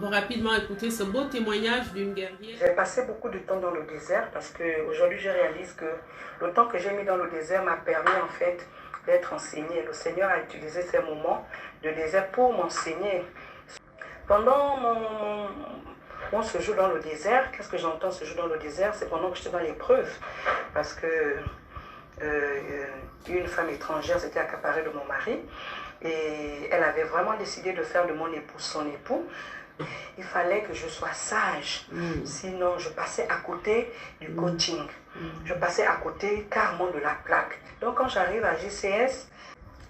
va rapidement écouter ce beau témoignage d'une guerrière. J'ai passé beaucoup de temps dans le désert parce qu'aujourd'hui je réalise que le temps que j'ai mis dans le désert m'a permis en fait d'être enseigné. Le Seigneur a utilisé ces moments de désert pour m'enseigner. Pendant mon séjour dans le désert, qu'est-ce que j'entends séjour dans le désert? C'est pendant que j'étais dans l'épreuve. Parce que une femme étrangère s'était accaparée de mon mari et elle avait vraiment décidé de faire de mon époux son époux. Il fallait que je sois sage, sinon je passais à côté du coaching. Je passais à côté carrément de la plaque. Donc quand j'arrive à JCS,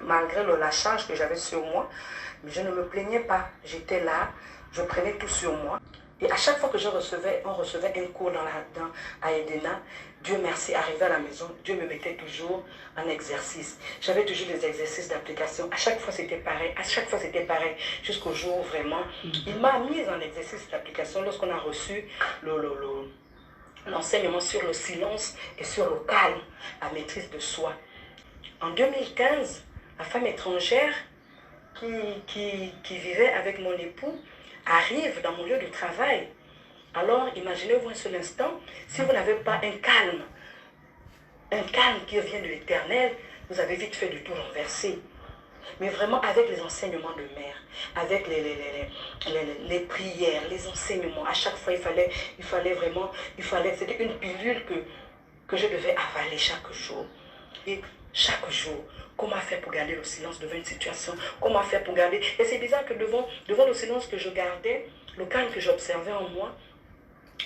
malgré la charge que j'avais sur moi, je ne me plaignais pas. J'étais là, je prenais tout sur moi. Et à chaque fois que on recevait un cours à Edena, Dieu merci, arrivé à la maison, Dieu me mettait toujours en exercice. J'avais toujours des exercices d'application. À chaque fois c'était pareil, jusqu'au jour où vraiment, il m'a mis en exercice d'application lorsqu'on a reçu l'enseignement sur le silence et sur le calme, la maîtrise de soi. En 2015, la femme étrangère qui vivait avec mon époux arrive dans mon lieu de travail. Alors, imaginez-vous un seul instant, si vous n'avez pas un calme qui vient de l'Éternel, vous avez vite fait du tout renverser. Mais vraiment avec les enseignements de mère, avec les prières, les enseignements, à chaque fois c'était une pilule que je devais avaler chaque jour. Et chaque jour, comment faire pour garder le silence devant une situation? Comment faire pour garder? Et c'est bizarre que devant le silence que je gardais, le calme que j'observais en moi,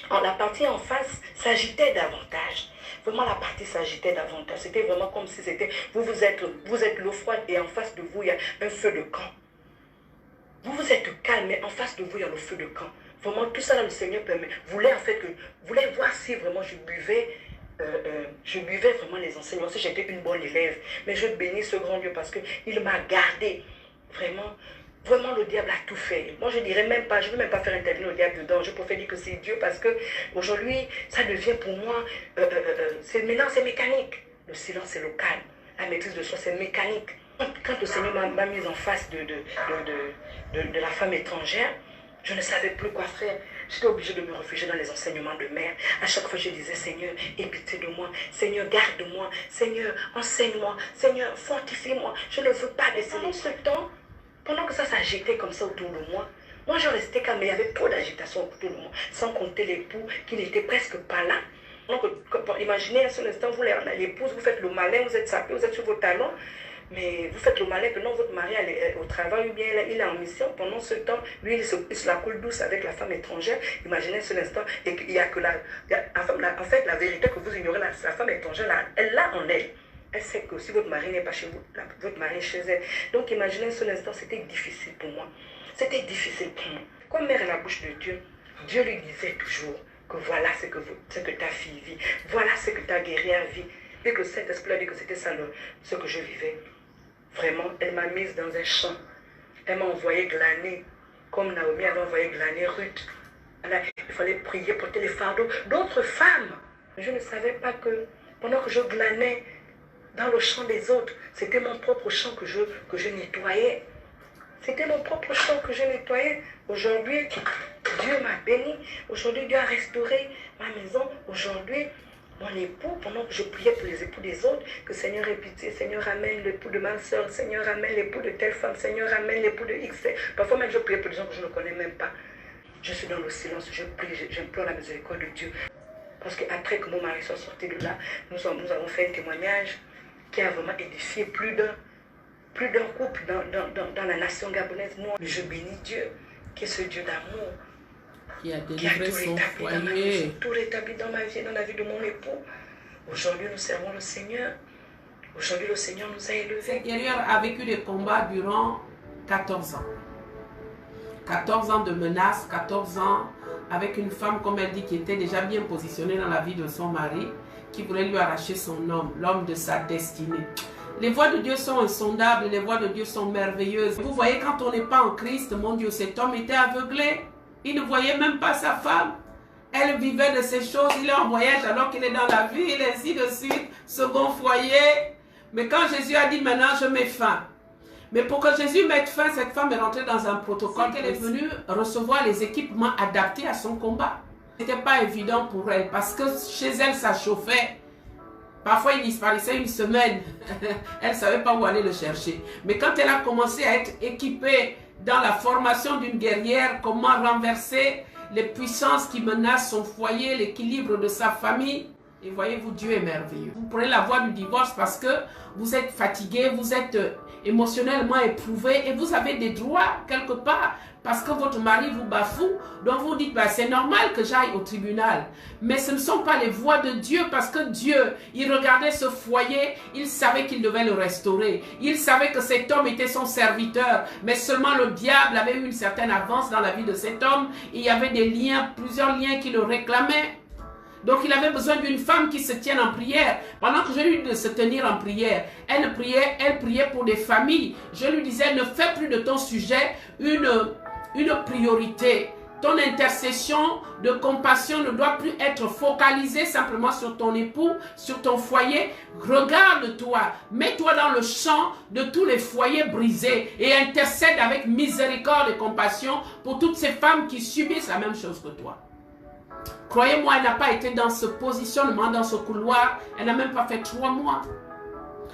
la partie en face s'agitait davantage. Vraiment, la partie s'agitait davantage. C'était vraiment comme si c'était... Vous êtes l'eau froide et en face de vous, il y a un feu de camp. Vous êtes calme, mais en face de vous, il y a le feu de camp. Vraiment, tout ça, là, le Seigneur voulait voir si vraiment je buvais vraiment les enseignements, si j'étais une bonne élève. Mais je bénis ce grand Dieu parce qu'il m'a gardé. Vraiment, le diable a tout fait. Moi, je ne dirais même pas, je ne veux même pas faire intervenir le diable dedans. Je préfère dire que c'est Dieu parce qu'aujourd'hui, ça devient pour moi, maintenant c'est mécanique. Le silence, c'est le calme. La maîtrise de soi, c'est mécanique. Quand le Seigneur m'a mise en face de la femme étrangère, je ne savais plus quoi faire. J'étais obligée de me réfugier dans les enseignements de mère. À chaque fois, je disais, Seigneur, aie pitié de moi. Seigneur, garde-moi. Seigneur, enseigne-moi. Seigneur, fortifie-moi. Je ne veux pas laisser ce temps. Pendant que ça s'agitait comme ça autour de moi, moi je restais calme, mais il y avait trop d'agitation autour de moi, sans compter l'époux qui n'était presque pas là. Donc, imaginez un seul instant, vous l'épouse, vous faites le malin, vous êtes sapé, vous êtes sur vos talons, mais vous faites le malin que non, votre mari est au travail ou bien il est en mission. Pendant ce temps, lui, il se la coule douce avec la femme étrangère. Imaginez un seul instant, et qu'il n'y a que en fait, la vérité que vous ignorez, la femme étrangère, elle l'a en elle. Elle sait que si votre mari n'est pas chez vous, votre mari est chez elle. Donc imaginez un seul instant, c'était difficile pour moi. C'était difficile pour moi. Comme mère à la bouche de Dieu, Dieu lui disait toujours que voilà ce que ta fille vit, voilà ce que ta guerrière vit. Et que cet esprit a dit que c'était ça ce que je vivais. Vraiment, elle m'a mise dans un champ. Elle m'a envoyé glaner, comme Naomi avait envoyé glaner Ruth. Il fallait prier, porter les fardeaux d'autres femmes. Je ne savais pas que pendant que je glanais, dans le champ des autres, c'était mon propre champ que je nettoyais. C'était mon propre champ que je nettoyais. Aujourd'hui, Dieu m'a béni. Aujourd'hui, Dieu a restauré ma maison. Aujourd'hui, mon époux, pendant que je priais pour les époux des autres, que Seigneur ait pitié, Seigneur amène l'époux de ma soeur, Seigneur amène l'époux de telle femme, Seigneur amène l'époux de X. Parfois même, je priais pour des gens que je ne connais même pas. Je suis dans le silence, je prie, j'implore la miséricorde de Dieu. Parce qu'après que mon mari soit sorti de là, nous avons fait un témoignage qui a vraiment édifié plus d'un couple dans la nation gabonaise. Moi, je bénis Dieu, qui est ce Dieu d'amour, qui a délivré son foyer, tout rétabli dans ma vie, dans la vie de mon époux. Aujourd'hui, nous servons le Seigneur. Aujourd'hui, le Seigneur nous a élevés. Cette guerrière a vécu des combats durant 14 ans. 14 ans de menaces, 14 ans avec une femme, comme elle dit, qui était déjà bien positionnée dans la vie de son mari, qui voulait lui arracher son homme, l'homme de sa destinée. Les voies de Dieu sont insondables, les voies de Dieu sont merveilleuses. Vous voyez, quand on n'est pas en Christ, mon Dieu, cet homme était aveuglé. Il ne voyait même pas sa femme. Elle vivait de ces choses, il est en voyage alors qu'il est dans la ville, ainsi de suite, second foyer. Mais quand Jésus a dit, maintenant je mets fin. Mais pour que Jésus mette fin, cette femme est rentrée dans un protocole qu'elle est venue recevoir les équipements adaptés à son combat. Ce n'était pas évident pour elle parce que chez elle, ça chauffait. Parfois, il disparaissait une semaine. Elle ne savait pas où aller le chercher. Mais quand elle a commencé à être équipée dans la formation d'une guerrière, comment renverser les puissances qui menacent son foyer, l'équilibre de sa famille. Et voyez-vous, Dieu est merveilleux. Vous prenez la voie du divorce parce que vous êtes fatigué, vous êtes émotionnellement éprouvé et vous avez des droits quelque part parce que votre mari vous bafoue. Donc vous dites, bah, c'est normal que j'aille au tribunal. Mais ce ne sont pas les voies de Dieu parce que Dieu, il regardait ce foyer, il savait qu'il devait le restaurer. Il savait que cet homme était son serviteur. Mais seulement le diable avait eu une certaine avance dans la vie de cet homme. Il y avait des liens, plusieurs liens qui le réclamaient. Donc il avait besoin d'une femme qui se tienne en prière. Pendant que je lui disais de se tenir en prière, elle priait pour des familles. Je lui disais, ne fais plus de ton sujet une priorité. Ton intercession de compassion ne doit plus être focalisée simplement sur ton époux, sur ton foyer. Regarde-toi, mets-toi dans le champ de tous les foyers brisés et intercède avec miséricorde et compassion pour toutes ces femmes qui subissent la même chose que toi. Croyez-moi, elle n'a pas été dans ce positionnement, dans ce couloir. Elle n'a même pas fait 3 mois.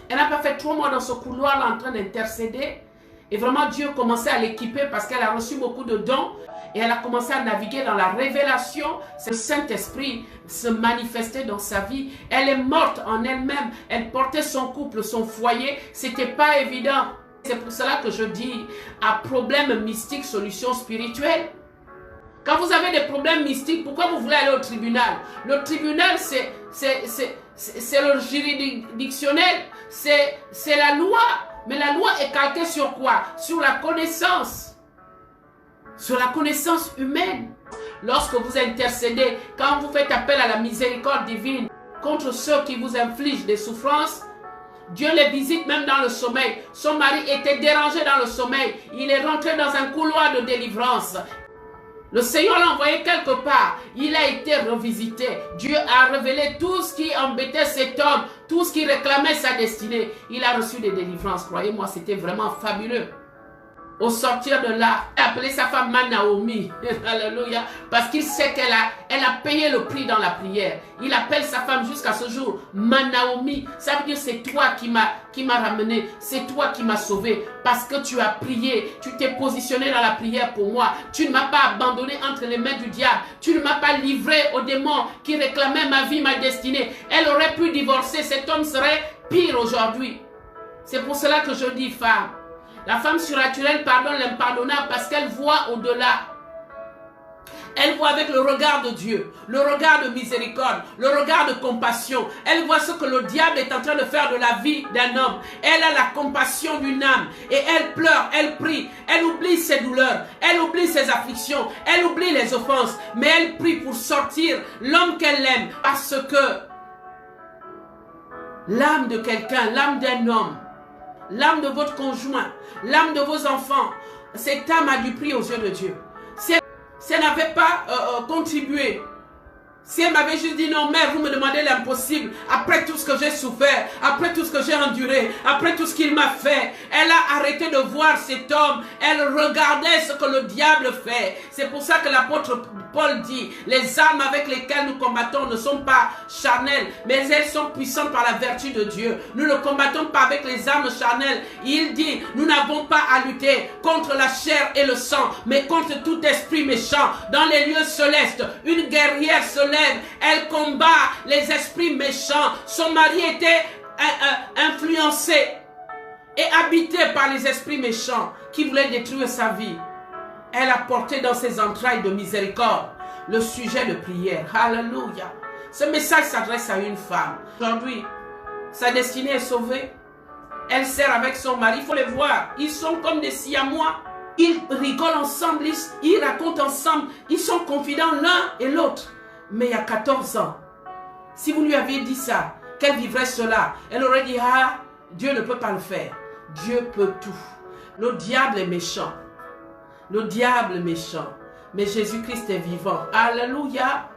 Elle n'a pas fait 3 mois dans ce couloir là, en train d'intercéder. Et vraiment, Dieu commençait à l'équiper parce qu'elle a reçu beaucoup de dons. Et elle a commencé à naviguer dans la révélation. Le Saint-Esprit se manifestait dans sa vie. Elle est morte en elle-même. Elle portait son couple, son foyer. Ce n'était pas évident. C'est pour cela que je dis, à problème mystique, solution spirituelle. Quand vous avez des problèmes mystiques, pourquoi vous voulez aller au tribunal? Le tribunal, c'est le juridictionnel, c'est la loi. Mais la loi est calquée sur quoi? Sur la connaissance. Sur la connaissance humaine. Lorsque vous intercédez, quand vous faites appel à la miséricorde divine contre ceux qui vous infligent des souffrances, Dieu les visite même dans le sommeil. Son mari était dérangé dans le sommeil. Il est rentré dans un couloir de délivrance. Le Seigneur l'a envoyé quelque part. Il a été revisité. Dieu a révélé tout ce qui embêtait cet homme, tout ce qui réclamait sa destinée. Il a reçu des délivrances. Croyez-moi, c'était vraiment fabuleux. Au sortir de là, il a appelé sa femme Naomi. Alléluia. Parce qu'il sait qu'elle a payé le prix dans la prière. Il appelle sa femme jusqu'à ce jour Naomi. Ça veut dire c'est toi qui m'a ramené. C'est toi qui m'as sauvé. Parce que tu as prié. Tu t'es positionné dans la prière pour moi. Tu ne m'as pas abandonné entre les mains du diable. Tu ne m'as pas livré aux démons qui réclamaient ma vie, ma destinée. Elle aurait pu divorcer. Cet homme serait pire aujourd'hui. C'est pour cela que je dis femme. La femme surnaturelle pardonne l'impardonnable parce qu'elle voit au-delà. Elle voit avec le regard de Dieu, le regard de miséricorde, le regard de compassion. Elle voit ce que le diable est en train de faire de la vie d'un homme. Elle a la compassion d'une âme et elle pleure, elle prie, elle oublie ses douleurs, elle oublie ses afflictions, elle oublie les offenses. Mais elle prie pour sortir l'homme qu'elle aime parce que l'âme de quelqu'un, l'âme d'un homme, l'âme de votre conjoint, l'âme de vos enfants, cette âme a du prix aux yeux de Dieu. Si elle n'avait pas contribué, si elle m'avait juste dit non, mère, vous me demandez l'impossible, après tout ce que j'ai souffert, après tout ce que j'ai enduré, après tout ce qu'il m'a fait, elle a arrêté de voir cet homme, elle regardait ce que le diable fait. C'est pour ça que l'apôtre Paul dit, les armes avec lesquelles nous combattons ne sont pas charnelles, mais elles sont puissantes par la vertu de Dieu. Nous ne combattons pas avec les armes charnelles. Il dit, nous n'avons pas à lutter contre la chair et le sang, mais contre tout esprit méchant. Dans les lieux célestes, une guerrière se lève, elle combat les esprits méchants. Son mari était influencé et habité par les esprits méchants qui voulaient détruire sa vie. Elle a porté dans ses entrailles de miséricorde le sujet de prière. Alléluia. Ce message s'adresse à une femme. Aujourd'hui, sa destinée est sauvée. Elle sert avec son mari. Il faut les voir. Ils sont comme des siamois. Ils rigolent ensemble. Ils racontent ensemble. Ils sont confidents l'un et l'autre. Mais il y a 14 ans, si vous lui aviez dit ça, qu'elle vivrait cela, elle aurait dit, ah, Dieu ne peut pas le faire. Dieu peut tout. Le diable est méchant. Le diable est méchant. Mais Jésus-Christ est vivant. Alléluia.